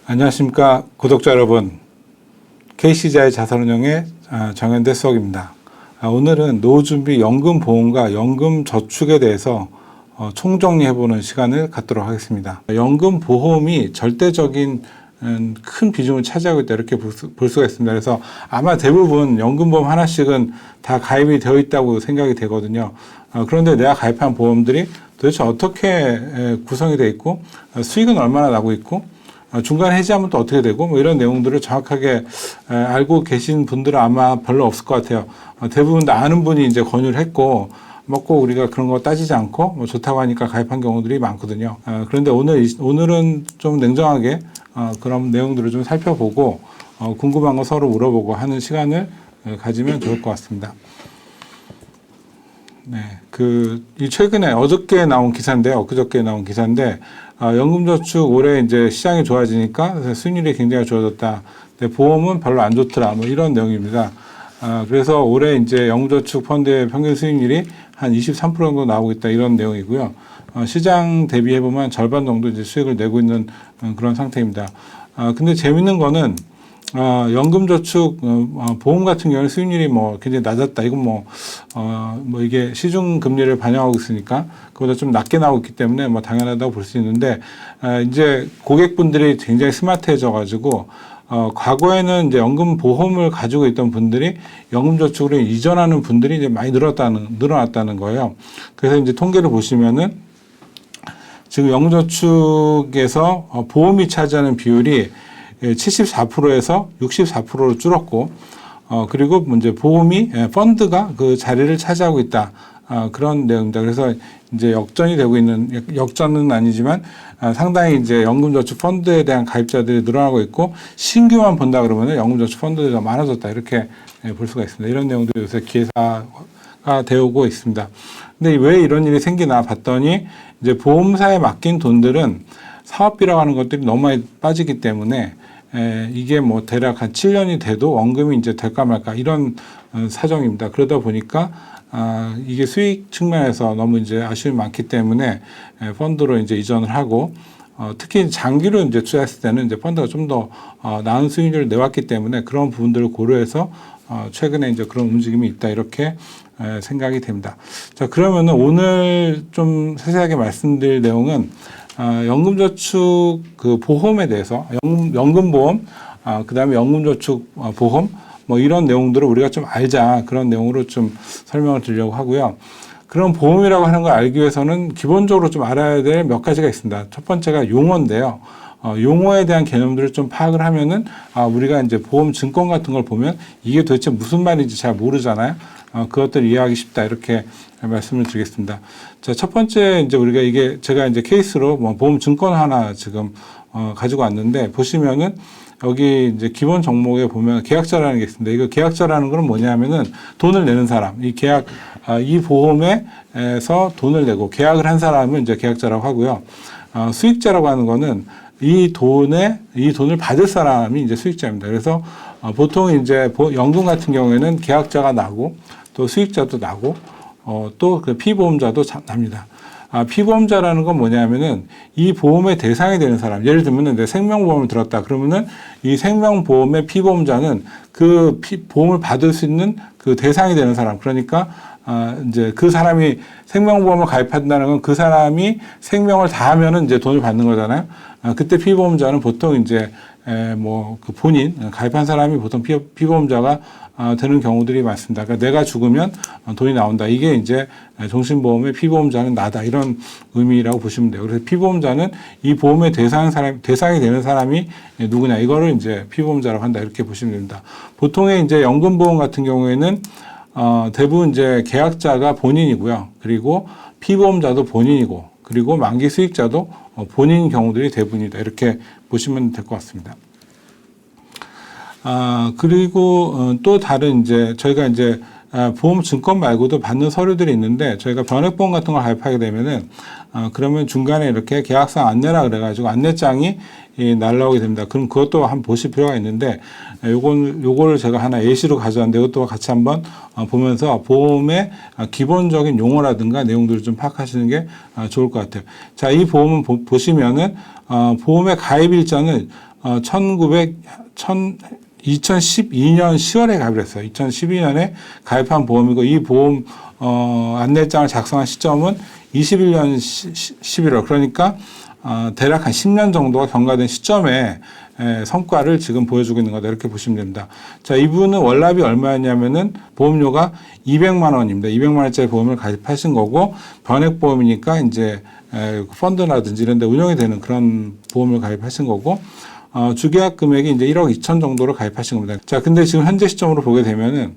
안녕하십니까 구독자 여러분, KC자의 자산운용의 정현대 수석입니다. 오늘은 노후준비 연금보험과 연금저축에 대해서 총정리해보는 시간을 갖도록 하겠습니다. 연금보험이 절대적인 큰 비중을 차지하고 있다, 이렇게 볼 수가 있습니다. 그래서 아마 대부분 연금보험 하나씩은 다 가입이 되어 있다고 생각이 되거든요. 그런데 내가 가입한 보험들이 도대체 어떻게 구성이 되어 있고, 수익은 얼마나 나고 있고, 중간에 해지하면 또 어떻게 되고, 뭐 이런 내용들을 정확하게 알고 계신 분들은 아마 별로 없을 것 같아요. 대부분 다 아는 분이 이제 권유를 했고, 뭐 꼭 우리가 그런 거 따지지 않고 뭐 좋다고 하니까 가입한 경우들이 많거든요. 그런데 오늘은 좀 냉정하게 그런 내용들을 좀 살펴보고, 궁금한 거 서로 물어보고 하는 시간을 가지면 좋을 것 같습니다. 네, 최근에 어저께 나온 기사인데, 엊그저께 나온 기사인데, 연금저축 올해 이제 시장이 좋아지니까 수익률이 굉장히 좋아졌다. 근데 보험은 별로 안 좋더라. 뭐 이런 내용입니다. 그래서 올해 이제 연금저축 펀드의 평균 수익률이 한 23% 정도 나오고 있다. 이런 내용이고요. 시장 대비해보면 절반 정도 이제 수익을 내고 있는 그런 상태입니다. 근데 재밌는 거는, 연금저축, 보험 같은 경우는 수익률이 뭐 굉장히 낮았다. 이건 뭐 이게 시중금리를 반영하고 있으니까 그보다 좀 낮게 나오고 있기 때문에 뭐 당연하다고 볼 수 있는데, 이제 고객분들이 굉장히 스마트해져가지고, 과거에는 이제 연금보험을 가지고 있던 분들이 연금저축으로 이전하는 분들이 이제 많이 늘어났다는 거예요. 그래서 이제 통계를 보시면은 지금 연금저축에서 보험이 차지하는 비율이 74%에서 64%로 줄었고, 그리고 이제 보험이, 펀드가 그 자리를 차지하고 있다. 그런 내용입니다. 그래서 이제 역전은 아니지만, 상당히 이제 연금저축 펀드에 대한 가입자들이 늘어나고 있고, 신규만 본다 그러면 연금저축 펀드가 많아졌다. 이렇게 볼 수가 있습니다. 이런 내용들이 요새 기사가 되어오고 있습니다. 근데 왜 이런 일이 생기나 봤더니, 이제 보험사에 맡긴 돈들은 사업비라고 하는 것들이 너무 많이 빠지기 때문에, 이게 뭐 대략 한 7년이 돼도 원금이 이제 될까 말까 이런 사정입니다. 그러다 보니까 이게 수익 측면에서 너무 이제 아쉬움이 많기 때문에 펀드로 이제 이전을 하고, 특히 장기로 이제 투자했을 때는 이제 펀드가 좀 더 나은 수익률을 내왔기 때문에 그런 부분들을 고려해서 최근에 이제 그런 움직임이 있다, 이렇게 생각이 됩니다. 자, 그러면은 오늘 좀 세세하게 말씀드릴 내용은, 연금저축 그 보험에 대해서, 연금보험, 그 다음에 연금저축 보험, 뭐 이런 내용들을 우리가 좀 알자, 그런 내용으로 좀 설명을 드리려고 하고요. 그런 보험이라고 하는 걸 알기 위해서는 기본적으로 좀 알아야 될 몇 가지가 있습니다. 첫 번째가 용어인데요. 용어에 대한 개념들을 좀 파악을 하면은, 우리가 이제 보험 증권 같은 걸 보면 이게 도대체 무슨 말인지 잘 모르잖아요. 그것들을 이해하기 쉽다, 이렇게 말씀을 드리겠습니다. 자, 첫 번째, 이제 제가 이제 케이스로 뭐 보험 증권 하나 지금, 가지고 왔는데, 보시면은 여기 이제 기본 종목에 보면 계약자라는 게 있습니다. 이거 계약자라는 건 뭐냐면은 돈을 내는 사람, 이 보험에서 돈을 내고 계약을 한 사람을 이제 계약자라고 하고요. 수익자라고 하는 거는 이 돈을 받을 사람이 이제 수익자입니다. 그래서 보통 이제 연금 같은 경우에는 계약자가 나고, 또 수익자도 나고, 또 그 피보험자도 납니다. 피보험자라는 건 뭐냐면은 이 보험의 대상이 되는 사람, 예를 들면 내 생명보험을 들었다 그러면은 이 생명보험의 피보험자는 그 보험을 받을 수 있는 그 대상이 되는 사람, 그러니까 이제 그 사람이 생명보험을 가입한다는 건 그 사람이 생명을 다하면은 이제 돈을 받는 거잖아요. 그때 피보험자는 보통 이제 그 본인 가입한 사람이 보통 피보험자가 되는 경우들이 많습니다. 그러니까 내가 죽으면 돈이 나온다. 이게 이제 종신보험의 피보험자는 나다, 이런 의미라고 보시면 돼요. 그래서 피보험자는 이 보험의 대상이 되는 사람이 누구냐, 이거를 이제 피보험자라고 한다, 이렇게 보시면 됩니다. 보통의 이제 연금보험 같은 경우에는 대부분 이제 계약자가 본인이고요. 그리고 피보험자도 본인이고, 그리고 만기 수익자도 본인 경우들이 대부분이다, 이렇게 보시면 될 것 같습니다. 그리고 또 다른 이제 저희가 이제 보험 증권 말고도 받는 서류들이 있는데, 저희가 변액보험 같은 걸 가입하게 되면은 그러면 중간에 이렇게 계약상 안내라 그래가지고 안내장이 날라오게 됩니다. 그럼 그것도 한번 보실 필요가 있는데, 요거를 제가 하나 예시로 가져왔는데, 이것도 같이 한번 보면서 보험의 기본적인 용어라든가 내용들을 좀 파악하시는 게 좋을 것 같아요. 자, 이 보험은 보시면은 보험의 가입 일자는 2012년 10월에 가입을 했어요. 2012년에 가입한 보험이고 이 보험 안내장을 작성한 시점은 21년 11월 그러니까 대략 한 10년 정도가 경과된 시점에 성과를 지금 보여주고 있는 거다 이렇게 보시면 됩니다. 자, 이분은 월납이 얼마였냐면은 보험료가 200만 원입니다. 200만 원짜리 보험을 가입하신 거고 변액보험이니까 이제 펀드라든지 이런 데 운영이 되는 그런 보험을 가입하신 거고 주계약 금액이 이제 1억 2천 정도로 가입하신 겁니다. 자, 근데 지금 현재 시점으로 보게 되면은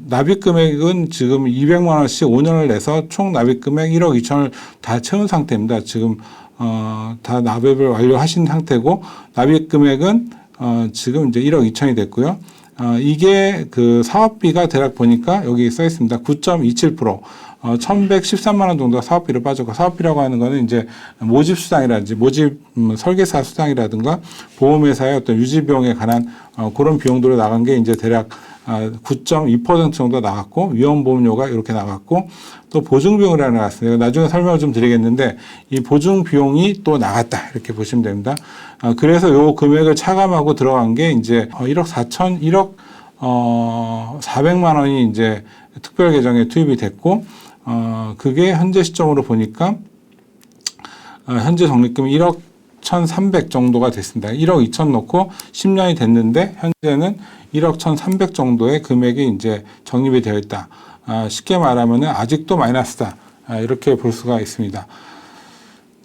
납입 금액은 지금 200만 원씩 5년을 내서 총 납입 금액 1억 2천을 다 채운 상태입니다. 지금 다 납입을 완료하신 상태고 납입 금액은 지금 이제 1억 2천이 됐고요. 이게 그 사업비가 대략 보니까 여기 써 있습니다. 9.27%. 1113만 원 정도가 사업비로 빠졌고 사업비라고 하는 거는 이제 모집 수당이라든지 모집 설계사 수당이라든가 보험회사의 어떤 유지 비용에 관한 그런 비용들로 나간 게 이제 대략 9.2% 정도 나갔고 위험보험료가 이렇게 나갔고 또 보증비용이라는 게 나갔습니다. 나중에 설명을 좀 드리겠는데 이 보증비용이 또 나갔다 이렇게 보시면 됩니다. 그래서 요 금액을 차감하고 들어간 게 이제 1억 400만 원이 이제 특별 계정에 투입이 됐고 그게 현재 시점으로 보니까 현재 적립금이 1억 1,300 정도가 됐습니다. 1억 2천 넣고 10년이 됐는데 현재는 1억 1,300 정도의 금액이 이제 적립이 되어 있다. 쉽게 말하면은 아직도 마이너스다. 이렇게 볼 수가 있습니다.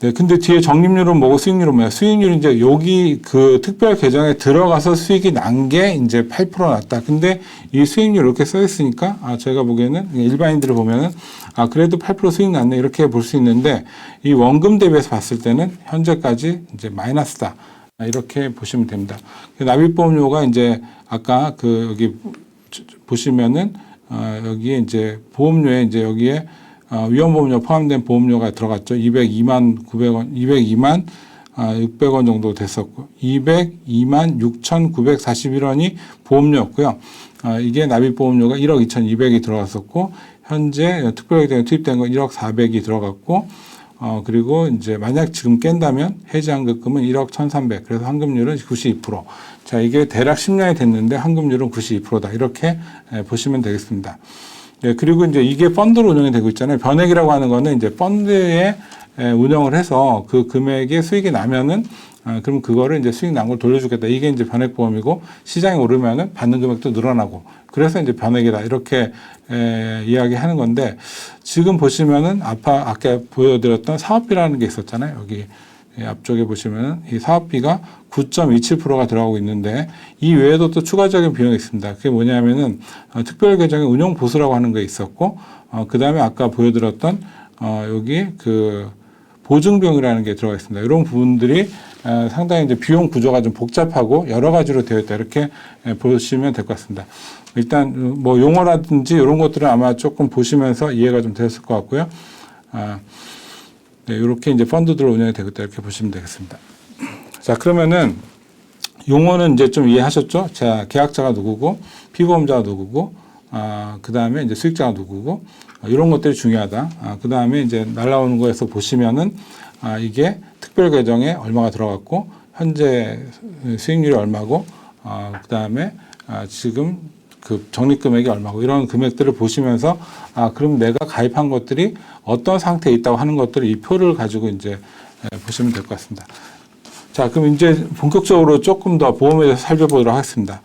네, 근데 뒤에 적립률은 뭐고 수익률은 뭐야? 수익률은 이제 여기 그 특별 계정에 들어가서 수익이 난 게 이제 8% 났다. 근데 이 수익률 이렇게 써 있으니까 제가 보기에는 일반인들을 보면은 그래도 8% 수익 났네 이렇게 볼 수 있는데 이 원금 대비해서 봤을 때는 현재까지 이제 마이너스다. 이렇게 보시면 됩니다. 납입보험료가 이제 아까 그 여기 보시면은 여기에 이제 보험료에 이제 여기에 위험보험료 포함된 보험료가 들어갔죠. 202만 900원, 202만 600원 정도 됐었고, 202만 6,941원이 보험료였고요. 이게 납입보험료가 1억 2,200이 들어갔었고, 현재 특별계정에 투입된 건 1억 400이 들어갔고, 그리고 이제 만약 지금 깬다면 해지환급금은 1억 1,300. 그래서 환급률은 92%. 자, 이게 대략 10년이 됐는데 환급률은 92%다. 이렇게 보시면 되겠습니다. 네, 그리고 이제 이게 펀드로 운영이 되고 있잖아요. 변액이라고 하는 거는 이제 펀드에 운영을 해서 그 금액의 수익이 나면은 그럼 그거를 이제 수익 난 걸 돌려주겠다. 이게 이제 변액보험이고 시장이 오르면은 받는 금액도 늘어나고 그래서 이제 변액이다. 이렇게 이야기하는 건데 지금 보시면은 아까 보여드렸던 사업비라는 게 있었잖아요. 여기 앞쪽에 보시면은 이 사업비가 9.27%가 들어가고 있는데 이 외에도 또 추가적인 비용이 있습니다. 그게 뭐냐면은 특별계정의 운용보수라고 하는 게 있었고 그 다음에 아까 보여드렸던 여기 그 보증비용이라는 게 들어가 있습니다. 이런 부분들이 상당히 이제 비용 구조가 좀 복잡하고 여러 가지로 되어 있다. 이렇게 보시면 될 것 같습니다. 일단 뭐 용어라든지 이런 것들은 아마 조금 보시면서 이해가 좀 됐을 것 같고요. 네, 이렇게 이제 펀드들을 운영이 되겠다. 이렇게 보시면 되겠습니다. 자, 그러면은 용어는 이제 좀 이해하셨죠? 자, 계약자가 누구고, 피보험자가 누구고, 그 다음에 이제 수익자가 누구고, 이런 것들이 중요하다. 그 다음에 이제 날라오는 거에서 보시면은, 이게 특별 계정에 얼마가 들어갔고, 현재 수익률이 얼마고, 그 다음에 지금 그 적립금액이 얼마고, 이런 금액들을 보시면서, 그럼 내가 가입한 것들이 어떤 상태에 있다고 하는 것들을 이 표를 가지고 이제 보시면 될 것 같습니다. 자, 그럼 이제 본격적으로 조금 더 보험에 대해서 살펴보도록 하겠습니다.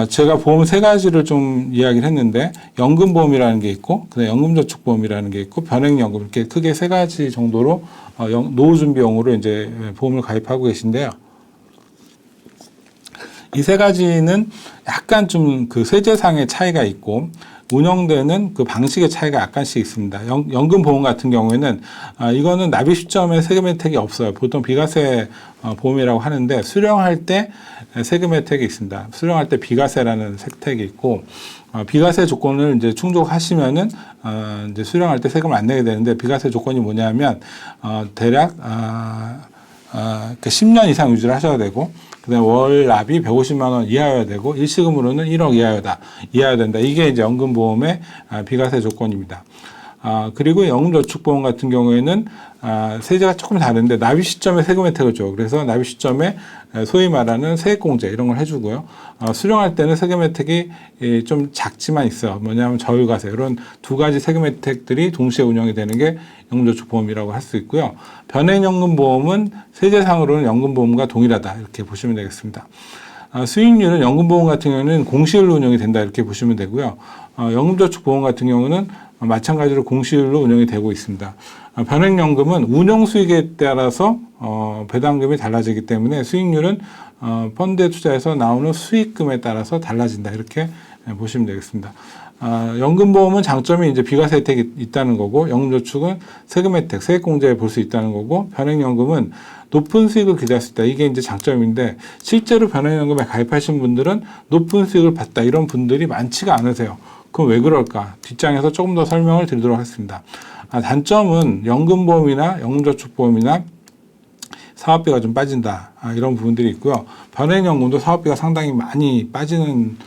제가 보험 세 가지를 좀 이야기를 했는데, 연금보험이라는 게 있고, 그다음에 연금저축보험이라는 게 있고, 변액연금, 이렇게 크게 세 가지 정도로 노후준비용으로 이제 보험을 가입하고 계신데요. 이 세 가지는 약간 좀 그 세제상의 차이가 있고, 운영되는 그 방식의 차이가 약간씩 있습니다. 연금보험 같은 경우에는 이거는 납입 시점에 세금 혜택이 없어요. 보통 비과세 보험이라고 하는데 수령할 때 세금 혜택이 있습니다. 수령할 때 비과세라는 혜택이 있고 비과세 조건을 이제 충족하시면은 이제 수령할 때 세금을 안 내게 되는데 비과세 조건이 뭐냐면 대략 10년 이상 유지를 하셔야 되고 그다음에 월 납이 150만 원 이하여야 되고 일시금으로는 1억 이하여야 된다. 이게 이제 연금보험의 비과세 조건입니다. 그리고 연금저축보험 같은 경우에는 세제가 조금 다른데 납입 시점에 세금 혜택을 줘. 그래서 납입 시점에 소위 말하는 세액공제 이런 걸 해주고요. 수령할 때는 세금 혜택이 좀 작지만 있어. 뭐냐면 저율과세 이런 두 가지 세금 혜택들이 동시에 운영이 되는 게 연금저축보험이라고 할 수 있고요. 변액연금보험은 세제상으로는 연금보험과 동일하다 이렇게 보시면 되겠습니다. 수익률은 연금보험 같은 경우는 공시율로 운영이 된다 이렇게 보시면 되고요. 연금저축보험 같은 경우는 마찬가지로 공시율로 운영이 되고 있습니다. 변액연금은 운용수익에 따라서 배당금이 달라지기 때문에 수익률은 펀드에 투자해서 나오는 수익금에 따라서 달라진다 이렇게 보시면 되겠습니다. 연금보험은 장점이 이제 비과세 혜택이 있다는 거고, 연금저축은 세금 혜택, 세액공제에 볼 수 있다는 거고, 변액연금은 높은 수익을 기대할 수 있다. 이게 이제 장점인데, 실제로 변액연금에 가입하신 분들은 높은 수익을 봤다. 이런 분들이 많지가 않으세요. 그럼 왜 그럴까? 뒷장에서 조금 더 설명을 드리도록 하겠습니다. 단점은 연금보험이나 연금저축보험이나 사업비가 좀 빠진다. 이런 부분들이 있고요. 변액연금도 사업비가 상당히 많이 빠지는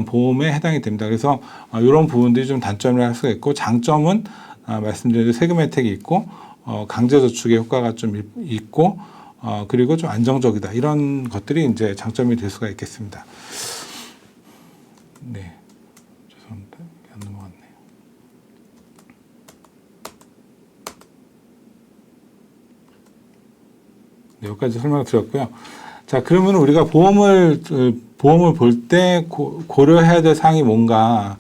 보험에 해당이 됩니다. 그래서 이런 부분들이 좀 단점이라 할 수가 있고, 장점은 말씀드린 대로 세금 혜택이 있고, 강제저축의 효과가 좀 있고, 그리고 좀 안정적이다. 이런 것들이 이제 장점이 될 수가 있겠습니다. 네. 죄송합니다. 안 넘어갔네요. 네, 여기까지 설명을 드렸고요. 자, 그러면 우리가 보험을 볼 때 고려해야 될 사항이 뭔가,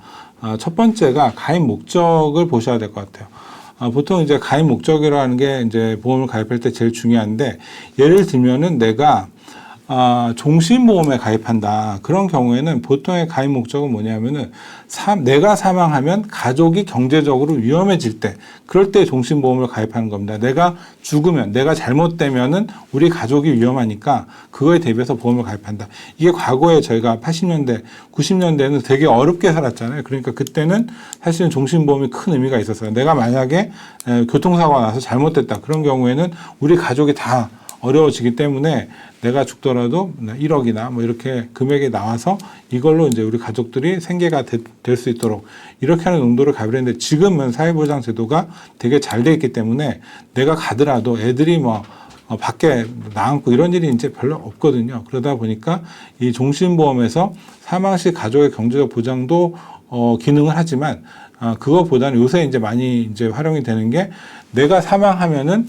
첫 번째가 가입 목적을 보셔야 될 것 같아요. 보통 이제 가입 목적이라는 게 이제 보험을 가입할 때 제일 중요한데, 예를 들면은 내가 종신보험에 가입한다. 그런 경우에는 보통의 가입 목적은 뭐냐면은 내가 사망하면 가족이 경제적으로 위험해질 때, 그럴 때 종신보험을 가입하는 겁니다. 내가 죽으면, 내가 잘못되면은 우리 가족이 위험하니까 그거에 대비해서 보험을 가입한다. 이게 과거에 저희가 80년대, 90년대에는 되게 어렵게 살았잖아요. 그러니까 그때는 사실은 종신보험이 큰 의미가 있었어요. 내가 만약에 교통사고가 나서 잘못됐다. 그런 경우에는 우리 가족이 다 어려워지기 때문에 내가 죽더라도 1억이나 뭐 이렇게 금액이 나와서 이걸로 이제 우리 가족들이 생계가 될 수 있도록 이렇게 하는 용도로 가입을 했는데, 지금은 사회보장 제도가 되게 잘 돼 있기 때문에 내가 가더라도 애들이 뭐 밖에 나앉고 이런 일이 이제 별로 없거든요. 그러다 보니까 이 종신보험에서 사망 시 가족의 경제적 보장도 기능을 하지만, 그것보다는 요새 이제 많이 이제 활용이 되는 게, 내가 사망하면은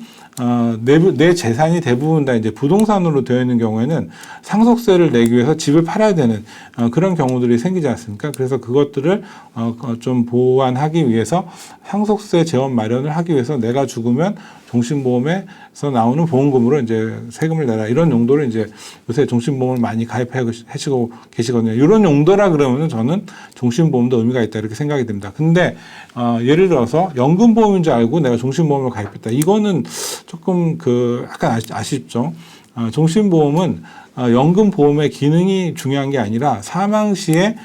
내 재산이 대부분 다 이제 부동산으로 되어 있는 경우에는 상속세를 내기 위해서 집을 팔아야 되는 그런 경우들이 생기지 않습니까? 그래서 그것들을 좀 보완하기 위해서 상속세 재원 마련을 하기 위해서 내가 죽으면 종신보험에서 나오는 보험금으로 이제 세금을 내라, 이런 용도로 이제 요새 종신보험을 많이 가입하시고 계시거든요. 이런 용도라 그러면은 저는 종신보험도 의미가 있다 이렇게 생각이 됩니다. 근데 예를 들어서 연금보험인 줄 알고 내가 종신보험을 가입했다. 이거는 조금 약간 아쉽죠. 종신보험은 연금보험의 기능이 중요한 게 아니라 사망 시에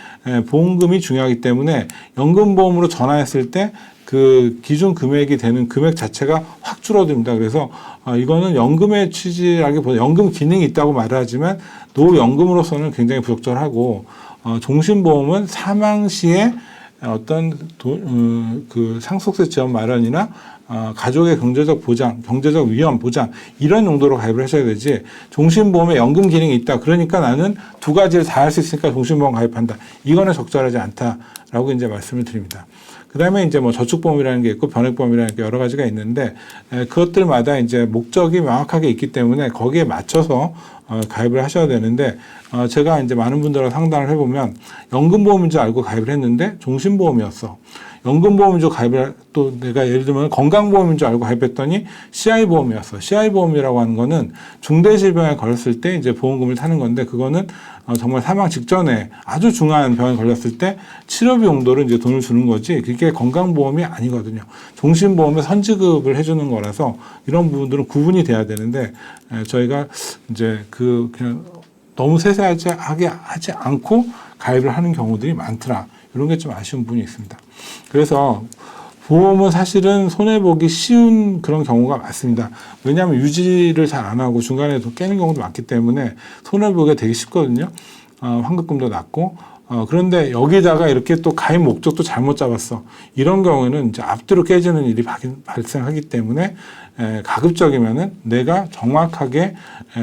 보험금이 중요하기 때문에, 연금보험으로 전환했을 때 그 기준 금액이 되는 금액 자체가 확 줄어듭니다. 그래서 이거는 연금의 취지라기보다 연금 기능이 있다고 말을 하지만 노연금으로서는 굉장히 부적절하고, 종신보험은 사망 시에 어떤 그 상속세 지원 마련이나 가족의 경제적 보장, 경제적 위험 보장, 이런 용도로 가입을 하셔야 되지, 종신보험에 연금 기능이 있다, 그러니까 나는 두 가지를 다 할 수 있으니까 종신보험 가입한다, 이거는 적절하지 않다라고 이제 말씀을 드립니다. 그 다음에 이제 뭐 저축보험이라는 게 있고 변액보험이라는 게 여러 가지가 있는데, 그것들마다 이제 목적이 명확하게 있기 때문에 거기에 맞춰서 가입을 하셔야 되는데, 제가 이제 많은 분들하고 상담을 해보면 연금보험인 줄 알고 가입을 했는데 종신보험이었어. 연금보험인 줄 가입을, 또 내가 예를 들면 건강보험인 줄 알고 가입했더니 CI보험이었어. CI보험이라고 하는 거는 중대질병에 걸렸을 때 이제 보험금을 타는 건데, 그거는 정말 사망 직전에 아주 중요한 병에 걸렸을 때 치료비 용도로 이제 돈을 주는 거지, 그게 건강보험이 아니거든요. 종신보험에 선지급을 해주는 거라서 이런 부분들은 구분이 돼야 되는데, 저희가 이제 그냥 너무 세세하게 하지 않고 가입을 하는 경우들이 많더라. 이런 게 좀 아쉬운 부분이 있습니다. 그래서 보험은 사실은 손해보기 쉬운 그런 경우가 많습니다. 왜냐하면 유지를 잘 안 하고 중간에 또 깨는 경우도 많기 때문에 손해보기가 되게 쉽거든요. 환급금도 낮고, 그런데 여기다가 이렇게 또 가입 목적도 잘못 잡았어. 이런 경우에는 이제 앞뒤로 깨지는 일이 발생하기 때문에 가급적이면은 내가 정확하게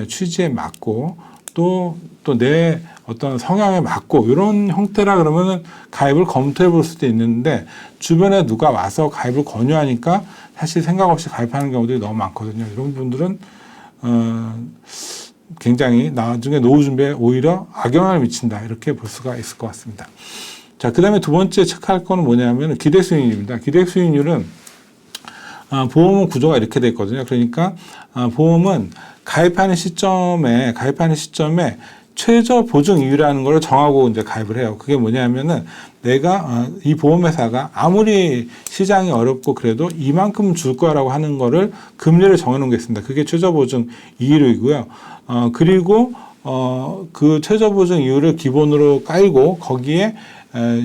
취지에 맞고 또 내 어떤 성향에 맞고 이런 형태라 그러면은 가입을 검토해 볼 수도 있는데 주변에 누가 와서 가입을 권유하니까 사실 생각 없이 가입하는 경우들이 너무 많거든요. 이런 분들은 굉장히 나중에 노후 준비에 오히려 악영향을 미친다 이렇게 볼 수가 있을 것 같습니다. 자, 그 다음에 두 번째 체크할 거는 뭐냐면 기대 수익률입니다. 기대 수익률은 보험은 구조가 이렇게 돼 있거든요. 그러니까 보험은 가입하는 시점에 최저 보증 이율이라는 걸 정하고 이제 가입을 해요. 그게 뭐냐면은 내가 이 보험회사가 아무리 시장이 어렵고 그래도 이만큼 줄 거라고 하는 거를 금리를 정해놓은 게 있습니다. 그게 최저 보증 이율이고요. 그리고 그 최저 보증 이율을 기본으로 깔고 거기에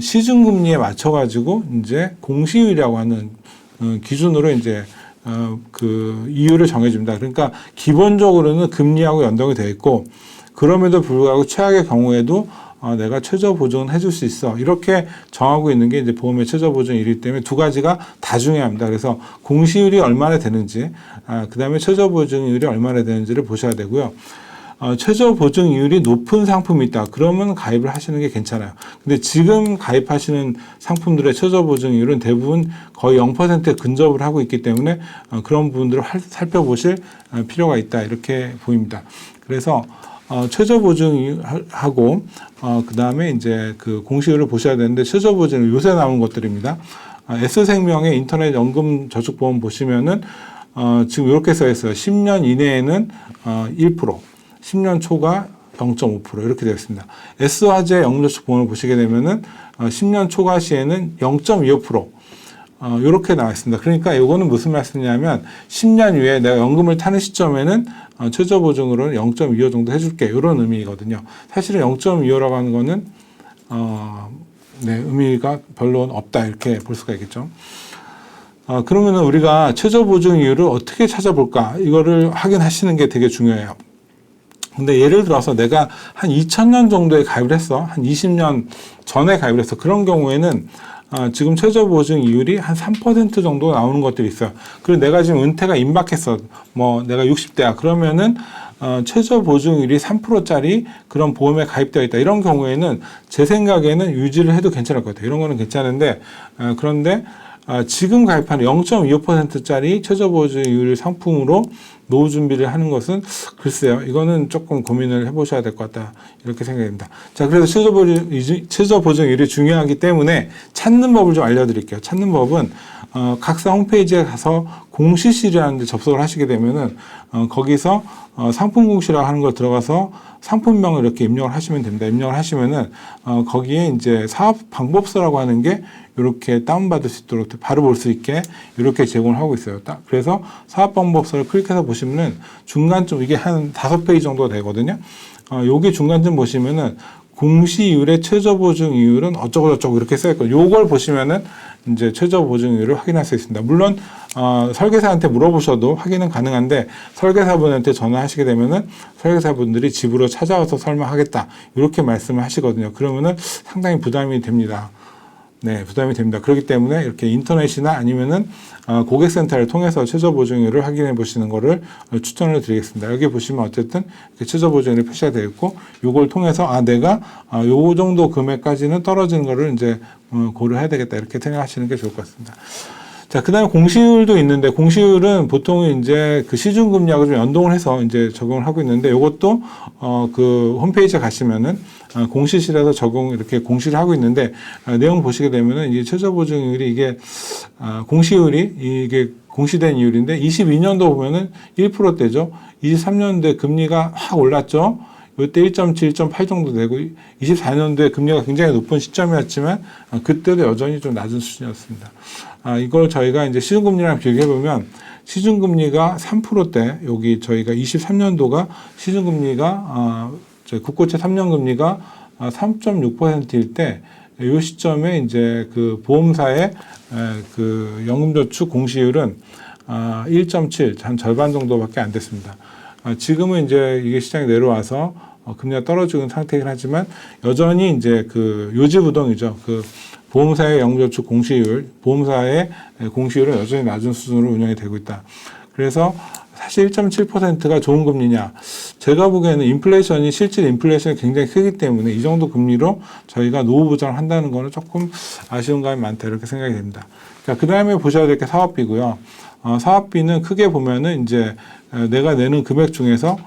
시중금리에 맞춰가지고 이제 공시율이라고 하는 기준으로 이제 그 이율을 정해줍니다. 그러니까 기본적으로는 금리하고 연동이 되어 있고 그럼에도 불구하고 최악의 경우에도 내가 최저 보증은 해줄 수 있어. 이렇게 정하고 있는 게 이제 보험의 최저 보증이기 때문에 두 가지가 다 중요합니다. 그래서 공시율이 얼마나 되는지, 그 다음에 최저 보증률이 얼마나 되는지를 보셔야 되고요. 최저 보증률이 높은 상품이 있다. 그러면 가입을 하시는 게 괜찮아요. 근데 지금 가입하시는 상품들의 최저 보증률은 대부분 거의 0%에 근접을 하고 있기 때문에 그런 부분들을 살펴보실 필요가 있다. 이렇게 보입니다. 그래서 최저 보증하고 그 다음에 이제 그 공시율을 보셔야 되는데 최저 보증은 요새 나온 것들입니다. S생명의 인터넷 연금 저축보험 보시면은 지금 이렇게 써 있어요. 10년 이내에는 1%, 10년 초가 0.5% 이렇게 되어 있습니다. S화재 연금저축보험을 보시게 되면은 10년 초과 시에는 0.25% 이렇게 나와 있습니다. 그러니까 이거는 무슨 말씀이냐면 10년 후에 내가 연금을 타는 시점에는 최저 보증으로는 0.25 정도 해줄게 이런 의미거든요. 사실은 0.25라고 하는 거는 의미가 별로 없다 이렇게 볼 수가 있겠죠. 그러면은 우리가 최저 보증 이율을 어떻게 찾아볼까 이거를 확인하시는 게 되게 중요해요. 근데 예를 들어서 내가 한 2000년 정도에 가입을 했어. 한 20년 전에 가입을 했어. 그런 경우에는 지금 최저 보증 이율이 한 3% 정도 나오는 것들이 있어요. 그리고 내가 지금 은퇴가 임박했어. 뭐 내가 60대야. 그러면은 최저 보증률이 3%짜리 그런 보험에 가입되어 있다. 이런 경우에는 제 생각에는 유지를 해도 괜찮을 것 같아요. 이런 거는 괜찮은데 그런데 지금 가입하는 0.25%짜리 최저 보증률 상품으로 노후 준비를 하는 것은 글쎄요. 이거는 조금 고민을 해보셔야 될 것 같다. 이렇게 생각됩니다. 자, 그래서 최저 보증률이 중요하기 때문에 찾는 법을 좀 알려드릴게요. 찾는 법은 각사 홈페이지에 가서 공시실이라는 데 접속을 하시게 되면은 거기서 상품 공시라고 하는 걸 들어가서 상품명을 이렇게 입력을 하시면 됩니다. 입력을 하시면은 거기에 이제 사업 방법서라고 하는 게 이렇게 다운받을 수 있도록 바로 볼 수 있게 이렇게 제공을 하고 있어요. 그래서 사업 방법서를 클릭해서 보시면은 중간쯤 이게 한 5페이지 정도 되거든요. 여기 중간쯤 보시면은 공시율의 최저 보증 이율은 어쩌고저쩌고 이렇게 써있거든요. 요걸 보시면은 이제 최저 보증률을 확인할 수 있습니다. 물론 설계사한테 물어보셔도 확인은 가능한데 설계사분한테 전화하시게 되면은 설계사분들이 집으로 찾아와서 설명하겠다 이렇게 말씀을 하시거든요. 그러면은 상당히 부담이 됩니다. 네, 부담이 됩니다. 그렇기 때문에 이렇게 인터넷이나 아니면은 고객센터를 통해서 최저 보증률을 확인해 보시는 거를 추천을 드리겠습니다. 여기 보시면 어쨌든 최저 보증률이 표시가 되어 있고 요걸 통해서 내가 요 정도 금액까지는 떨어지는 거를 이제 고려해야 되겠다 이렇게 생각하시는 게 좋을 것 같습니다. 자, 그 다음에 공시율도 있는데, 공시율은 보통 이제 그 시중금리하고 좀 연동을 해서 이제 적용을 하고 있는데, 요것도, 그 홈페이지에 가시면은, 공시실에서 이렇게 공시를 하고 있는데, 내용 보시게 되면은, 이게 최저보증률이 이게, 공시율이 이게 공시된 이율인데, 22년도 보면은 1%대죠. 23년도에 금리가 확 올랐죠. 이때 1.7, 1.8 정도 되고 24년도에 금리가 굉장히 높은 시점이었지만 그때도 여전히 좀 낮은 수준이었습니다. 이걸 저희가 이제 시중금리랑 비교해보면 시중금리가 3%대 여기 저희가 23년도가 시중금리가 국고채 3년 금리가 3.6%일 때 이 시점에 이제 그 보험사의 그 연금저축 공시율은 1.7, 한 절반 정도밖에 안 됐습니다. 지금은 이제 이게 시장이 내려와서 금리가 떨어지는 상태이긴 하지만 여전히 이제 그 요지부동이죠. 그 보험사의 연금저축 공시율, 보험사의 공시율은 여전히 낮은 수준으로 운영이 되고 있다. 그래서 사실 1.7%가 좋은 금리냐? 제가 보기에는 인플레이션이 실질 인플레이션이 굉장히 크기 때문에 이 정도 금리로 저희가 노후 보장을 한다는 거는 조금 아쉬운 감이 많다 이렇게 생각이 됩니다. 그 다음에 보셔야 될 게 사업비고요. 사업비는 크게 보면은 이제 내가 내는 금액 중에서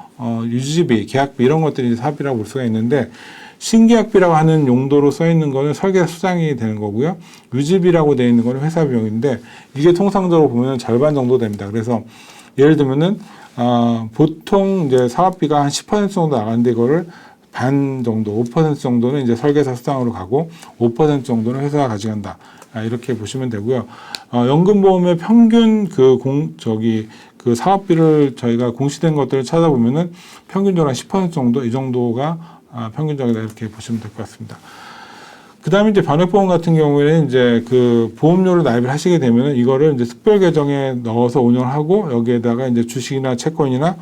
유지비, 계약비 이런 것들이 사업비라고 볼 수가 있는데 신계약비라고 하는 용도로 써 있는 거는 설계사 수당이 되는 거고요. 유지비라고 되어 있는 거는 회사 비용인데 이게 통상적으로 보면 절반 정도 됩니다. 그래서 예를 들면은 보통 이제 사업비가 한 10% 정도 나가는데 이거를 반 정도, 5% 정도는 이제 설계사 수당으로 가고 5% 정도는 회사가 가져간다. 이렇게 보시면 되고요. 연금보험의 평균 그 사업비를 저희가 공시된 것들을 찾아보면은 평균적으로 한 10% 정도, 이 정도가 평균적이다 이렇게 보시면 될 것 같습니다. 그 다음에 이제 변액보험 같은 경우에는 이제 그 보험료를 나입을 하시게 되면은 이거를 이제 특별 계정에 넣어서 운영을 하고 여기에다가 이제 주식이나 채권이나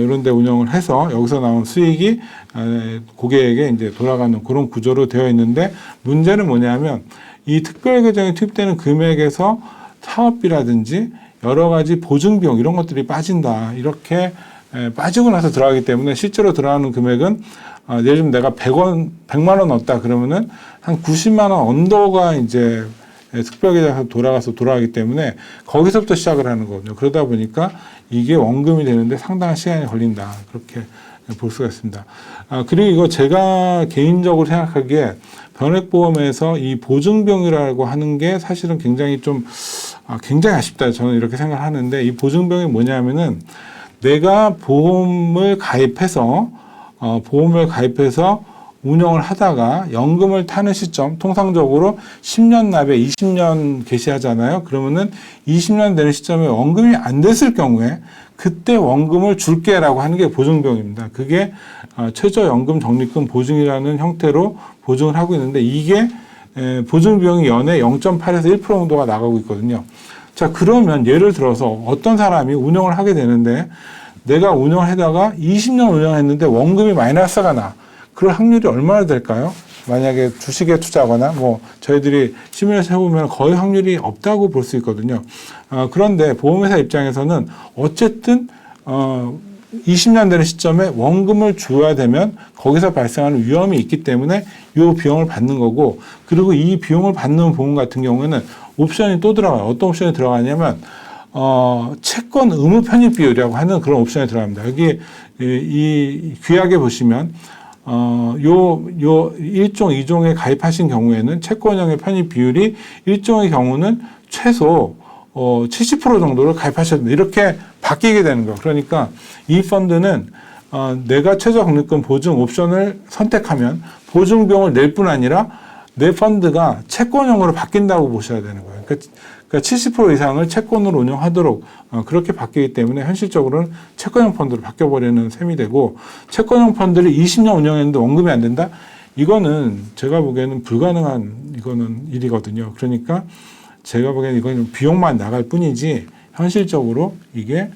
이런 데 운영을 해서 여기서 나온 수익이 고객에게 이제 돌아가는 그런 구조로 되어 있는데 문제는 뭐냐면 이 특별 계정에 투입되는 금액에서 사업비라든지 여러 가지 보증비용 이런 것들이 빠진다. 이렇게 빠지고 나서 들어가기 때문에 실제로 들어가는 금액은 예를 들면 내가 100만 원 넣었다 그러면은 한 90만 원 언더가 이제 특별계좌에서 돌아가기 때문에 거기서부터 시작을 하는 거거든요. 그러다 보니까 이게 원금이 되는데 상당한 시간이 걸린다. 그렇게 볼 수가 있습니다. 그리고 이거 제가 개인적으로 생각하기에 변액보험에서 이 보증비용이라고 하는 게 사실은 굉장히 굉장히 아쉽다. 저는 이렇게 생각을 하는데 이 보증비용이 뭐냐면은 내가 보험을 가입해서 운영을 하다가 연금을 타는 시점, 통상적으로 10년 납에 20년 개시하잖아요. 그러면은 20년 되는 시점에 원금이 안 됐을 경우에 그때 원금을 줄게라고 하는 게 보증비용입니다. 그게 최저연금 적립금 보증이라는 형태로 보증을 하고 있는데 이게 보증비용이 연에 0.8에서 1% 정도가 나가고 있거든요. 자, 그러면 예를 들어서 어떤 사람이 운영을 하게 되는데 내가 운영을 하다가 20년 운영했는데 원금이 마이너스가 나. 그럴 확률이 얼마나 될까요? 만약에 주식에 투자하거나 저희들이 시뮬레이션 해보면 거의 확률이 없다고 볼 수 있거든요. 그런데 보험회사 입장에서는 어쨌든 20년 되는 시점에 원금을 줘야 되면 거기서 발생하는 위험이 있기 때문에 이 비용을 받는 거고, 그리고 이 비용을 받는 보험 같은 경우에는 옵션이 또 들어가요. 어떤 옵션이 들어가냐면 채권 의무 편입 비율이라고 하는 그런 옵션이 들어갑니다. 여기 이 규약에 보시면 요 1종, 2종에 가입하신 경우에는 채권형의 편입 비율이 1종의 경우는 최소 70% 정도를 가입하셔야 된다. 이렇게 바뀌게 되는 거예요. 그러니까 이 펀드는 내가 최저 적립금 보증 옵션을 선택하면 보증비용을 낼 뿐 아니라 내 펀드가 채권형으로 바뀐다고 보셔야 되는 거예요. 그러니까 70% 이상을 채권으로 운영하도록 그렇게 바뀌기 때문에 현실적으로는 채권형 펀드로 바뀌어버리는 셈이 되고, 채권형 펀드를 20년 운영했는데 원금이 안 된다? 이거는 제가 보기에는 불가능한 일이거든요. 그러니까 제가 보기에는 이건 비용만 나갈 뿐이지 현실적으로 이게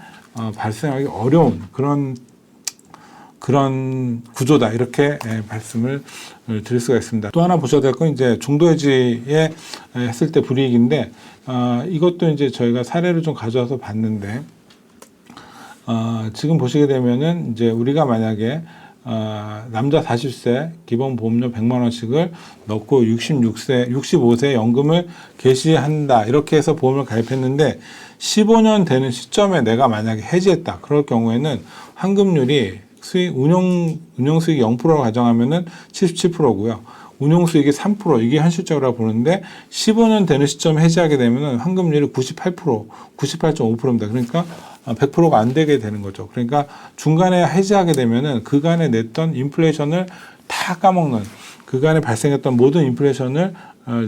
발생하기 어려운 그런 구조다, 이렇게 말씀을 드릴 수가 있습니다. 또 하나 보셔야 될 건 이제 중도해지에 했을 때 불이익인데, 이것도 이제 저희가 사례를 좀 가져와서 봤는데, 지금 보시게 되면은 이제 우리가 만약에 남자 40세 기본 보험료 100만 원씩을 넣고 65세 연금을 개시한다, 이렇게 해서 보험을 가입했는데 15년 되는 시점에 내가 만약에 해지했다. 그럴 경우에는 환급률이 운용 수익이 0%로 가정하면은 77%고요. 운용 수익이 3%, 이게 현실적으로 보는데 15년 되는 시점에 해지하게 되면은 환급률이 98%, 98.5%입니다. 그러니까 100%가 안 되게 되는 거죠. 그러니까 중간에 해지하게 되면은 그간에 냈던 인플레이션을 다 까먹는, 그간에 발생했던 모든 인플레이션을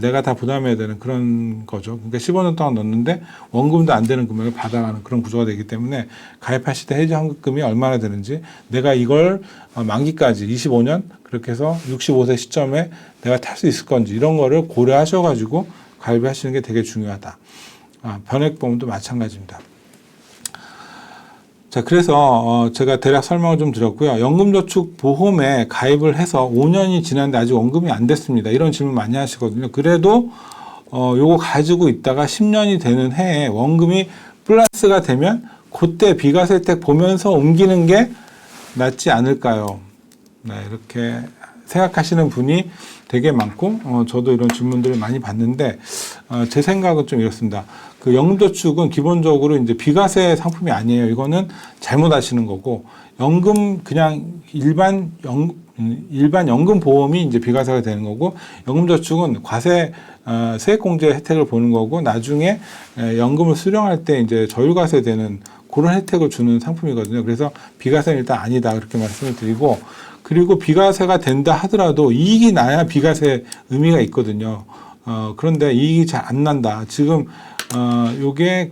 내가 다 부담해야 되는 그런 거죠. 그러니까 15년 동안 넣었는데 원금도 안 되는 금액을 받아가는 그런 구조가 되기 때문에 가입하실 때 해지 환급금이 얼마나 되는지, 내가 이걸 만기까지 25년 그렇게 해서 65세 시점에 내가 탈 수 있을 건지, 이런 거를 고려하셔가지고 가입하시는 게 되게 중요하다. 변액보험도 마찬가지입니다. 자, 자, 그래서 제가 대략 설명을 좀 드렸고요. 연금저축보험에 가입을 해서 5년이 지났는데 아직 원금이 안 됐습니다. 이런 질문 많이 하시거든요. 그래도 요거 가지고 있다가 10년이 되는 해에 원금이 플러스가 되면 그때 비과세 혜택 보면서 옮기는 게 낫지 않을까요? 네, 이렇게 생각하시는 분이 되게 많고 저도 이런 질문들을 많이 받는데 제 생각은 좀 이렇습니다. 그 연금저축은 기본적으로 이제 비과세 상품이 아니에요. 이거는 잘못 아시는 거고 연금 그냥 일반 연금 보험이 이제 비과세가 되는 거고 연금저축은 과세 세액공제 혜택을 보는 거고 나중에 연금을 수령할 때 이제 저율과세 되는 그런 혜택을 주는 상품이거든요. 그래서 비과세는 일단 아니다 그렇게 말씀을 드리고 그리고 비과세가 된다 하더라도 이익이 나야 비과세 의미가 있거든요. 그런데 이익이 잘 안 난다. 지금 요게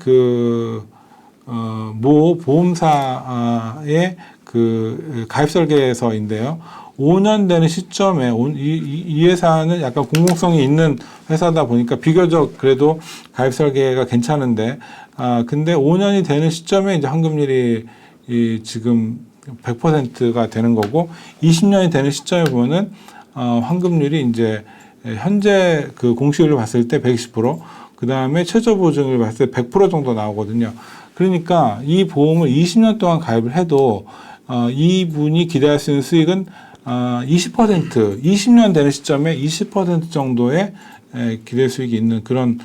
모 보험사의 그 가입 설계서인데요. 5년 되는 시점에 이 회사는 약간 공공성이 있는 회사다 보니까 비교적 그래도 가입 설계가 괜찮은데 근데 5년이 되는 시점에 이제 환급률이 지금 100%가 되는 거고 20년이 되는 시점에 보면은 환급률이 이제 현재 그 공시율을 봤을 때 120%, 그 다음에 최저 보증을 봤을 때 100% 정도 나오거든요. 그러니까 이 보험을 20년 동안 가입을 해도 이분이 기대할 수 있는 수익은 20%, 20년 되는 시점에 20% 정도의 기대 수익이 있는 그런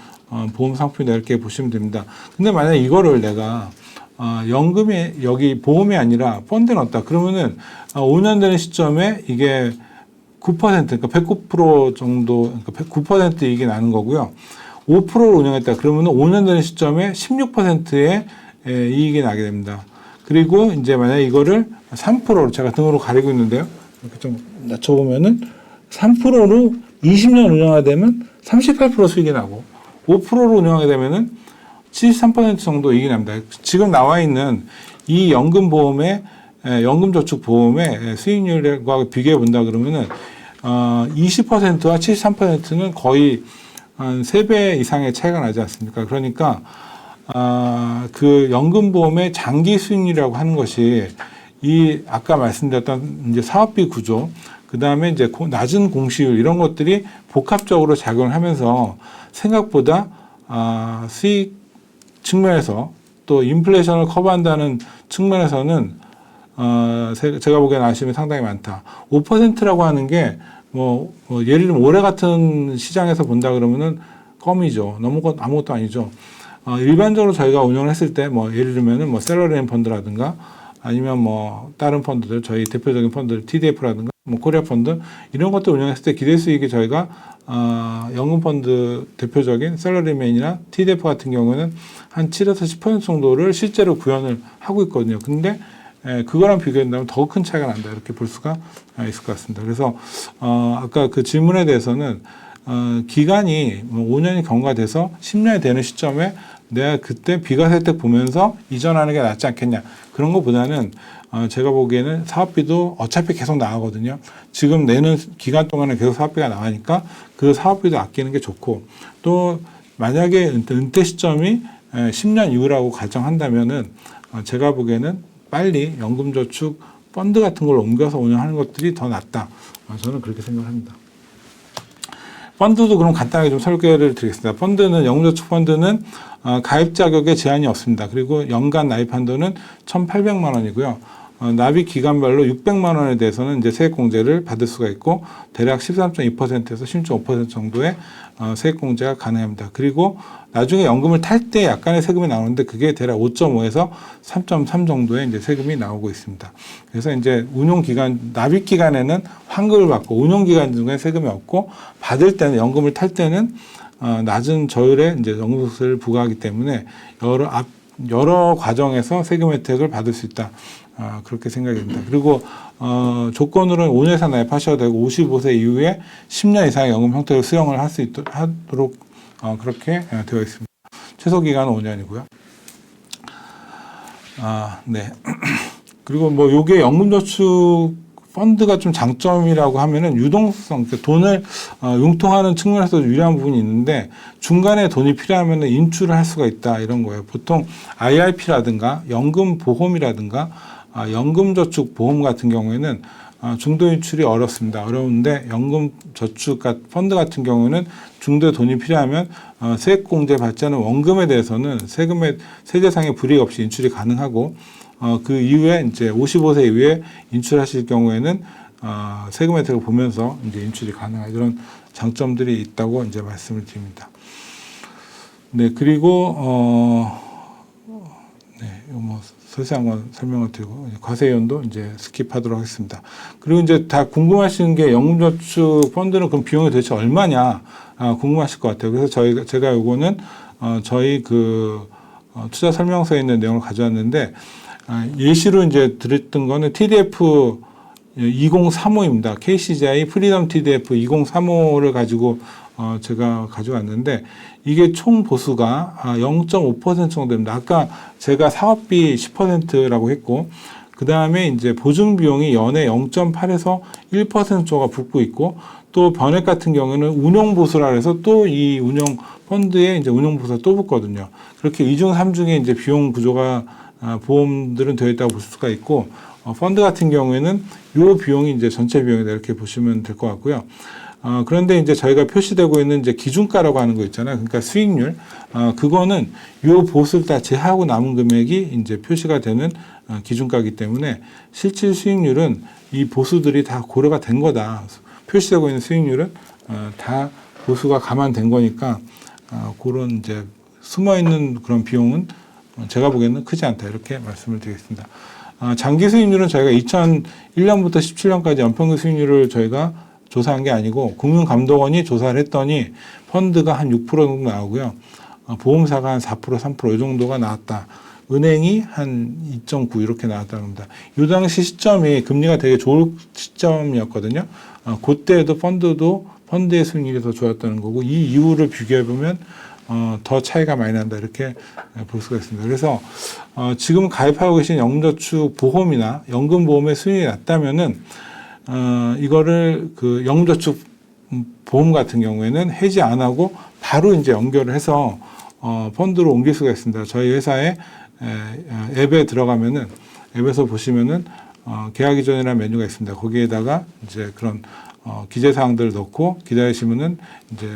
보험 상품이다 이렇게 보시면 됩니다. 근데 만약에 이거를 내가 연금이 여기 보험이 아니라 펀드에 넣었다 그러면은 5년 되는 시점에 이게 9% 그러니까 109% 정도 그러니까 9% 이익이 나는 거고요. 5%를 운영했다 그러면은 5년 되는 시점에 16%의 이익이 나게 됩니다. 그리고 이제 만약에 이거를 3%로 제가 등으로 가리고 있는데요. 이렇게 좀 낮춰보면은 3%로 20년 운영하게 되면 38% 수익이 나고 5%로 운영하게 되면은 73% 정도 이익이 납니다. 지금 나와 있는 이 연금보험의 연금저축보험의 수익률과 비교해 본다 그러면은 20%와 73%는 거의 한 3배 이상의 차이가 나지 않습니까? 그러니까 그 연금보험의 장기 수익률이라고 하는 것이 이 아까 말씀드렸던 이제 사업비 구조, 그 다음에 이제 낮은 공시율 이런 것들이 복합적으로 작용을 하면서 생각보다 수익 측면에서 또 인플레이션을 커버한다는 측면에서는 제가 보기에는 아쉬움이 상당히 많다. 5%라고 하는 게 예를 들면 올해 같은 시장에서 본다 그러면은 껌이죠. 너무 아무것도 아니죠. 일반적으로 저희가 운영을 했을 때 예를 들면은 셀러리맨 펀드라든가 아니면 다른 펀드들 저희 대표적인 펀드 TDF라든가 코리아 펀드 이런 것들 운영했을 때 기대 수익이 저희가 연금 펀드 대표적인 셀러리맨이나 TDF 같은 경우는 한 7에서 10% 정도를 실제로 구현을 하고 있거든요. 근데 그거랑 비교한다면 더 큰 차이가 난다 이렇게 볼 수가 있을 것 같습니다. 그래서 아까 그 질문에 대해서는 기간이 5년이 경과돼서 10년이 되는 시점에 내가 그때 비과세 혜택 보면서 이전하는 게 낫지 않겠냐 그런 것보다는 제가 보기에는 사업비도 어차피 계속 나가거든요. 지금 내는 기간 동안에 계속 사업비가 나가니까 그 사업비도 아끼는 게 좋고 또 만약에 은퇴 시점이 10년 이후라고 가정한다면은 제가 보기에는 빨리 연금저축 펀드 같은 걸 옮겨서 운영하는 것들이 더 낫다. 저는 그렇게 생각합니다. 펀드도 그럼 간단하게 좀 설계를 드리겠습니다. 연금저축 펀드는 가입 자격에 제한이 없습니다. 그리고 연간 나입 한도는 1,800만 원이고요. 납입 기간별로 600만 원에 대해서는 이제 세액공제를 받을 수가 있고 대략 13.2%에서 16.5% 정도의 세액공제가 가능합니다. 그리고 나중에 연금을 탈 때 약간의 세금이 나오는데 그게 대략 5.5에서 3.3 정도의 이제 세금이 나오고 있습니다. 그래서 이제 납입 기간에는 환급을 받고 운용 기간 중에 세금이 없고 받을 때는 연금을 탈 때는 낮은 저율의 이제 연금소득세를 부과하기 때문에 여러 과정에서 세금 혜택을 받을 수 있다. 그렇게 생각이 듭니다. 그리고 조건으로는 5년 이상 나입하셔야 되고 55세 이후에 10년 이상의 연금 형태로 수령을 하도록 그렇게 되어 있습니다. 최소 기간은 5년이고요. 네. 그리고 요게 연금저축 펀드가 좀 장점이라고 하면은 유동성, 그러니까 돈을 융통하는 측면에서 유리한 부분이 있는데 중간에 돈이 필요하면은 인출을 할 수가 있다 이런 거예요. 보통 IRP라든가 연금보험이라든가 연금저축보험 같은 경우에는 중도 인출이 어렵습니다. 어려운데 연금저축 펀드 같은 경우는 중도에 돈이 필요하면 세액공제 받지 않은 원금에 대해서는 세제상의 불이익 없이 인출이 가능하고 그 이후에 이제 55세 이후에 인출하실 경우에는 세금 혜택을 보면서 이제 인출이 가능한 이런 장점들이 있다고 이제 말씀을 드립니다. 네, 그리고 네, 이거 뭐 세세한 건 설명을 드리고 과세연도 이제 스킵하도록 하겠습니다. 그리고 이제 다 궁금하신 게 연금저축 펀드는 그럼 비용이 도대체 얼마냐 궁금하실 것 같아요. 그래서 제가 요거는 저희 투자 설명서에 있는 내용을 가져왔는데 예시로 이제 드렸던 거는 TDF 2035입니다. KCGI 프리덤 TDF 2035를 가지고 제가 가져왔는데 이게 총 보수가 0.5% 정도 됩니다. 아까 제가 사업비 10%라고 했고 그 다음에 이제 보증 비용이 연에 0.8에서 1% 정도가 붙고 있고 또 변액 같은 경우는 운용 보수라 해서 또 이 운용 펀드에 이제 운용 보수가 또 붙거든요. 그렇게 2중 3중에 이제 비용 구조가 보험들은 되어 있다고 볼 수가 있고 펀드 같은 경우에는 요 비용이 이제 전체 비용이다 이렇게 보시면 될 것 같고요. 그런데 이제 저희가 표시되고 있는 이제 기준가라고 하는 거 있잖아요. 그러니까 수익률, 그거는 요 보수를 다 제하고 남은 금액이 이제 표시가 되는 기준가이기 때문에 실질 수익률은 이 보수들이 다 고려가 된 거다. 표시되고 있는 수익률은 다 보수가 감안된 거니까 그런 이제 숨어 있는 그런 비용은 제가 보기에는 크지 않다 이렇게 말씀을 드리겠습니다. 장기 수익률은 저희가 2001년부터 17년까지 연평균 수익률을 저희가 조사한 게 아니고 금융감독원이 조사를 했더니 펀드가 한 6% 정도 나오고요. 보험사가 한 4%, 3% 이 정도가 나왔다. 은행이 한 2.9 이렇게 나왔다는 겁니다. 이 당시 시점이 금리가 되게 좋을 시점이었거든요. 그때에도 펀드의 수익률이 더 좋았다는 거고 이 이유를 비교해 보면 더 차이가 많이 난다 이렇게 볼 수가 있습니다. 그래서 지금 가입하고 계신 연금저축 보험이나 연금보험의 수익이 낮다면은 이거를 그 연금저축 보험 같은 경우에는 해지 안 하고 바로 이제 연결을 해서 펀드로 옮길 수가 있습니다. 저희 회사의 앱에 들어가면은 앱에서 보시면은 계약 이전이라는 메뉴가 있습니다. 거기에다가 이제 그런 기재사항들을 넣고 기다리시면은 이제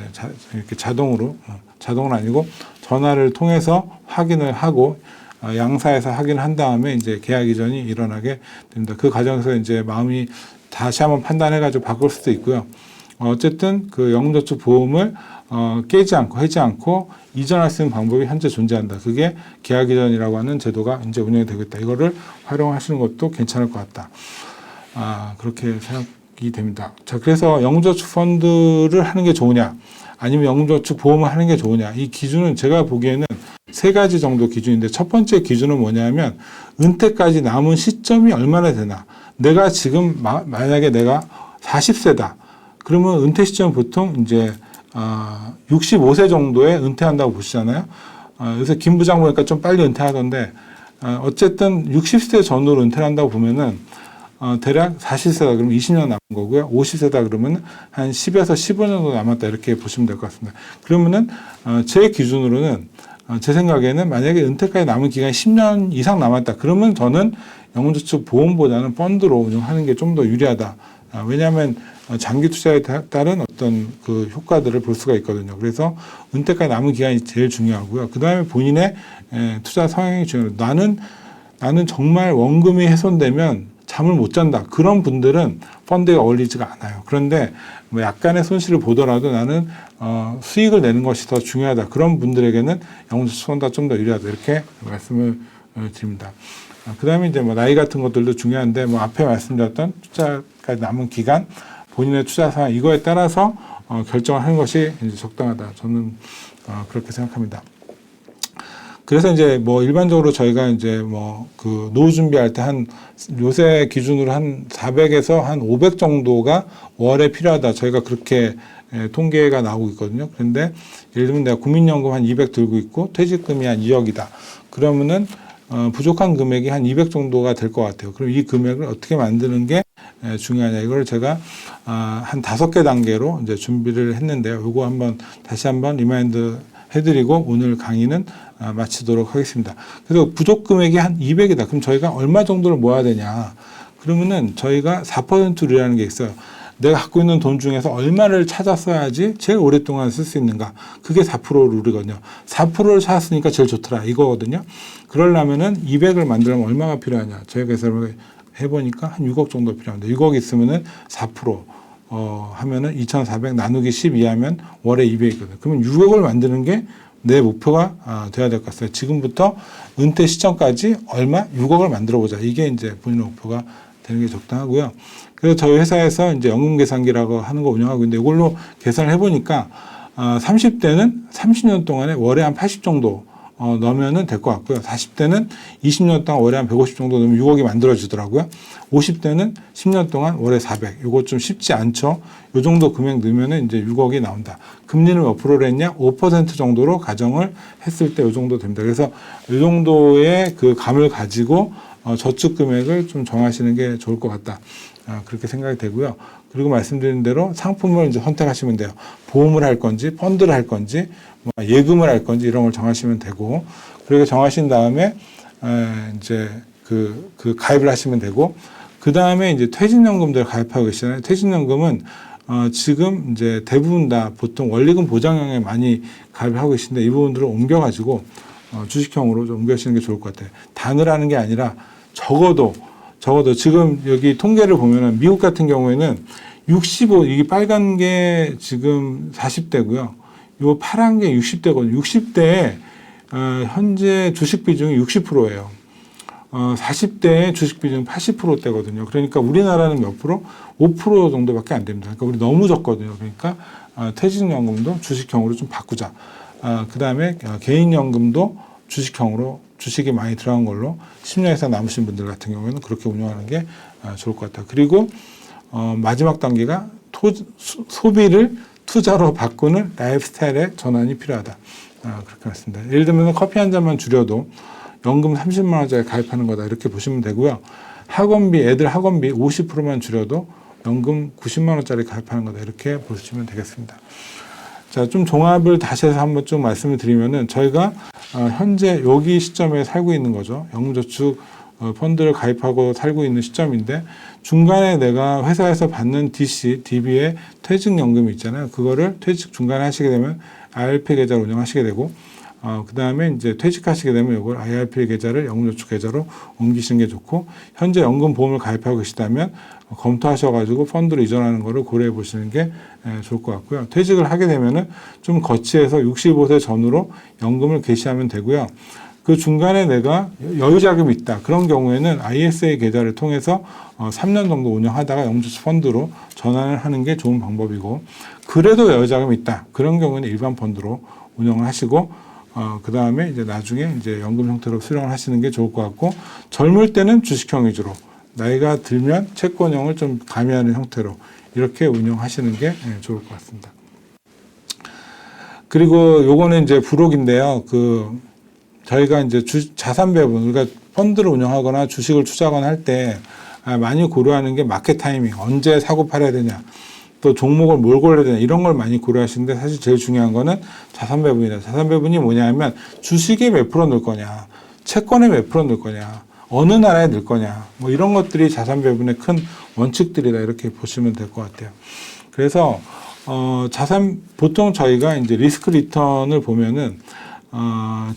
이렇게 자동으로 자동은 아니고 전화를 통해서 확인을 하고 양사에서 확인한 다음에 이제 계약 이전이 일어나게 됩니다. 그 과정에서 이제 마음이 다시 한번 판단해가지고 바꿀 수도 있고요. 어쨌든 그 연금저축 보험을 깨지 않고 해지 않고 이전할 수 있는 방법이 현재 존재한다. 그게 계약 이전이라고 하는 제도가 이제 운영이 되고 있다. 이거를 활용하시는 것도 괜찮을 것 같다. 그렇게 생각이 됩니다. 자, 그래서 연금저축 펀드를 하는 게 좋으냐, 아니면 연금저축 보험을 하는 게 좋으냐. 이 기준은 제가 보기에는 세 가지 정도 기준인데 첫 번째 기준은 뭐냐면 은퇴까지 남은 시점이 얼마나 되나. 내가 지금 만약에 내가 40세다. 그러면 은퇴 시점 보통 이제 65세 정도에 은퇴한다고 보시잖아요. 요새 김 부장 보니까 좀 빨리 은퇴하던데 어쨌든 60세 전후로 은퇴를 한다고 보면은 대략 40세다 그러면 20년 남은 거고요. 50세다 그러면 한 10에서 15년 정도 남았다 이렇게 보시면 될 것 같습니다. 그러면은 제 기준으로는 제 생각에는 만약에 은퇴까지 남은 기간이 10년 이상 남았다. 그러면 저는 연금저축 보험보다는 펀드로 운영하는 게 좀 더 유리하다. 왜냐하면 장기 투자에 따른 어떤 그 효과들을 볼 수가 있거든요. 그래서 은퇴까지 남은 기간이 제일 중요하고요. 그 다음에 본인의 투자 성향이 중요해요. 나는 정말 원금이 훼손되면 잠을 못 잔다. 그런 분들은 펀드에 어울리지가 않아요. 그런데 뭐 약간의 손실을 보더라도 나는 수익을 내는 것이 더 중요하다. 그런 분들에게는 연금저축 펀드가 좀 더 유리하다. 이렇게 말씀을 드립니다. 그 다음에 이제 뭐 나이 같은 것들도 중요한데 뭐 앞에 말씀드렸던 투자까지 남은 기간, 본인의 투자 상황 이거에 따라서 결정을 하는 것이 이제 적당하다. 저는 그렇게 생각합니다. 그래서 이제 뭐 일반적으로 저희가 이제 뭐 그 노후 준비할 때 요새 기준으로 한 400에서 한 500 정도가 월에 필요하다. 저희가 그렇게 통계가 나오고 있거든요. 그런데 예를 들면 내가 국민연금 한 200 들고 있고 퇴직금이 한 2억이다. 그러면은 부족한 금액이 한 200 정도가 될 것 같아요. 그럼 이 금액을 어떻게 만드는 게 중요하냐. 이걸 제가 한 5개 단계로 이제 준비를 했는데요. 요거 다시 한번 리마인드 해드리고 오늘 강의는 마치도록 하겠습니다. 그래서 부족 금액이 한 200이다. 그럼 저희가 얼마 정도를 모아야 되냐. 그러면은 저희가 4%룰이라는 게 있어요. 내가 갖고 있는 돈 중에서 얼마를 찾아 써야지 제일 오랫동안 쓸 수 있는가. 그게 4% 룰이거든요. 4%를 찾았으니까 제일 좋더라. 이거거든요. 그러려면은 200을 만들려면 얼마가 필요하냐. 저희가 계산을 해보니까 한 6억 정도 필요합니다. 6억 있으면은 4% 하면은 2,400 나누기 12 하면 월에 200이거든요. 그러면 6억을 만드는 게 내 목표가 돼야 될 것 같아요. 지금부터 은퇴 시점까지 얼마? 6억을 만들어 보자. 이게 이제 본인의 목표가 되는 게 적당하고요. 그래서 저희 회사에서 이제 연금 계산기라고 하는 거 운영하고 있는데 이걸로 계산을 해보니까 30대는 30년 동안에 월에 한 80 정도 넣으면은 될 것 같고요. 40대는 20년 동안 월에 한 150 정도 넣으면 6억이 만들어지더라고요. 50대는 10년 동안 월에 400. 이거 좀 쉽지 않죠. 요 정도 금액 넣으면은 이제 6억이 나온다. 금리는 몇 프로를 했냐? 5% 정도로 가정을 했을 때 요 정도 됩니다. 그래서 요 정도의 그 감을 가지고 저축 금액을 좀 정하시는 게 좋을 것 같다. 그렇게 생각이 되고요. 그리고 말씀드린 대로 상품을 이제 선택하시면 돼요. 보험을 할 건지, 펀드를 할 건지, 예금을 할 건지 이런 걸 정하시면 되고, 그렇게 정하신 다음에 이제 그 가입을 하시면 되고, 그 다음에 이제 퇴직연금들 가입하고 계시잖아요. 퇴직연금은 지금 이제 대부분 다 보통 원리금 보장형에 많이 가입을 하고 계신데 이 부분들을 옮겨가지고 주식형으로 좀 옮겨시는 게 좋을 것 같아요. 단을 하는 게 아니라 적어도 지금 여기 통계를 보면은 미국 같은 경우에는 65, 이게 빨간 게 지금 40대고요. 요 파란 게 60대거든요. 60대에 현재 주식 비중이 60%예요. 40대의 주식 비중은 80%대거든요. 그러니까 우리나라는 몇 프로? 5% 정도밖에 안 됩니다. 그러니까 우리 너무 적거든요. 그러니까 퇴직연금도 주식형으로 좀 바꾸자. 그 다음에 개인연금도 주식형으로 주식이 많이 들어간 걸로 10년 이상 남으신 분들 같은 경우에는 그렇게 운영하는 게 좋을 것 같아요. 그리고 마지막 단계가 소비를 투자로 바꾸는 라이프 스타일의 전환이 필요하다. 그렇게 말씀드립니다. 예를 들면 커피 한 잔만 줄여도 연금 30만 원짜리 가입하는 거다. 이렇게 보시면 되고요. 애들 학원비 50%만 줄여도 연금 90만 원짜리 가입하는 거다. 이렇게 보시면 되겠습니다. 자, 좀 종합을 다시 해서 한번 좀 말씀을 드리면은 저희가 현재 여기 시점에 살고 있는 거죠. 연금저축 펀드를 가입하고 살고 있는 시점인데 중간에 내가 회사에서 받는 DB의 퇴직연금이 있잖아요. 그거를 퇴직 중간에 하시게 되면 IRP 계좌를 운영하시게 되고 그 다음에 이제 퇴직하시게 되면 이걸 IRP 계좌를 연금저축 계좌로 옮기시는 게 좋고 현재 연금보험을 가입하고 계시다면 검토하셔가지고 펀드로 이전하는 거를 고려해 보시는 게 좋을 것 같고요. 퇴직을 하게 되면은 좀 거치해서 65세 전후로 연금을 개시하면 되고요. 그 중간에 내가 여유자금이 있다. 그런 경우에는 ISA 계좌를 통해서 3년 정도 운영하다가 연금저축 펀드로 전환을 하는 게 좋은 방법이고 그래도 여유자금이 있다. 그런 경우는 일반 펀드로 운영을 하시고 그 다음에 이제 나중에 이제 연금 형태로 수령을 하시는 게 좋을 것 같고 젊을 때는 주식형 위주로 나이가 들면 채권형을 좀 가미하는 형태로 이렇게 운영하시는 게 좋을 것 같습니다. 그리고 요거는 이제 부록인데요. 저희가 이제 자산 배분, 그러니까 펀드를 운영하거나 주식을 투자하거나 할 때 많이 고려하는 게 마켓 타이밍, 언제 사고 팔아야 되냐, 또 종목을 뭘 골라야 되냐 이런 걸 많이 고려하시는데 사실 제일 중요한 거는 자산 배분이다. 자산 배분이 뭐냐면 주식에 몇 프로 넣을 거냐, 채권에 몇 프로 넣을 거냐, 어느 나라에 넣을 거냐, 뭐 이런 것들이 자산 배분의 큰 원칙들이다. 이렇게 보시면 될 것 같아요. 그래서 보통 저희가 이제 리스크 리턴을 보면은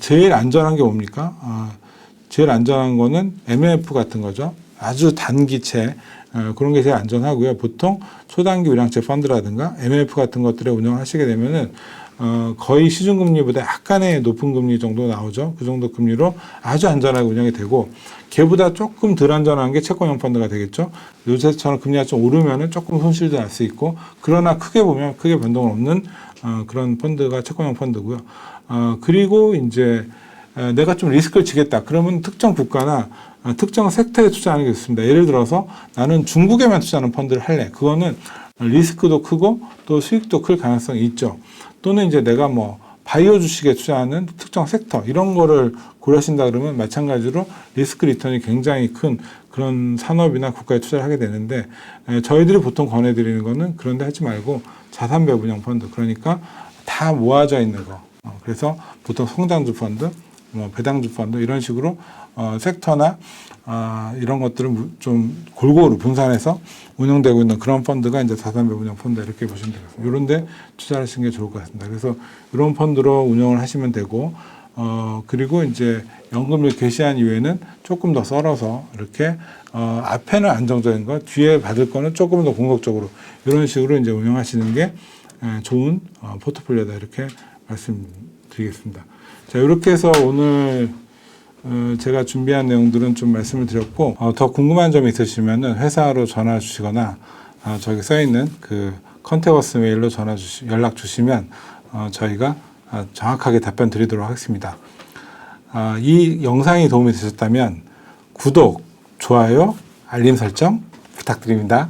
제일 안전한 게 뭡니까? 제일 안전한 거는 MMF 같은 거죠. 아주 단기채 그런 게 제일 안전하고요. 보통 초단기 우량채 펀드라든가 MMF 같은 것들에 운영을 하시게 되면은 거의 시중금리보다 약간의 높은 금리 정도 나오죠. 그 정도 금리로 아주 안전하게 운영이 되고 걔보다 조금 덜 안전한 게 채권형 펀드가 되겠죠. 요새처럼 금리가 좀 오르면은 조금 손실도 날 수 있고 그러나 크게 보면 크게 변동 없는 그런 펀드가 채권형 펀드고요. 그리고 이제 내가 좀 리스크를 지겠다. 그러면 특정 국가나 특정 섹터에 투자하는 게 좋습니다. 예를 들어서 나는 중국에만 투자하는 펀드를 할래. 그거는 리스크도 크고 또 수익도 클 가능성이 있죠. 또는 이제 내가 바이오 주식에 투자하는 특정 섹터 이런 거를 고려하신다 그러면 마찬가지로 리스크 리턴이 굉장히 큰 그런 산업이나 국가에 투자를 하게 되는데 저희들이 보통 권해드리는 거는 그런 데 하지 말고 자산 배분형 펀드 그러니까 다 모아져 있는 거 그래서 보통 성장주 펀드 뭐 배당주 펀드 이런 식으로 섹터나 이런 것들을 좀 골고루 분산해서 운영되고 있는 그런 펀드가 이제 자산 배분형 펀드 이렇게 보시면 되겠습니다. 이런데 투자하시는 게 좋을 것 같습니다. 그래서 이런 펀드로 운영을 하시면 되고 그리고 이제 연금을 개시한 이후에는 조금 더 썰어서 이렇게 앞에는 안정적인 거, 뒤에 받을 거는 조금 더 공격적으로 이런 식으로 이제 운영하시는 게 좋은 포트폴리오다 이렇게 말씀드리겠습니다. 자, 이렇게 해서 오늘 제가 준비한 내용들은 좀 말씀을 드렸고 더 궁금한 점이 있으시면은 회사로 전화 주시거나 저기 써 있는 그 컨택어스 메일로 연락 주시면 저희가 정확하게 답변 드리도록 하겠습니다. 이 영상이 도움이 되셨다면 구독, 좋아요, 알림 설정 부탁드립니다.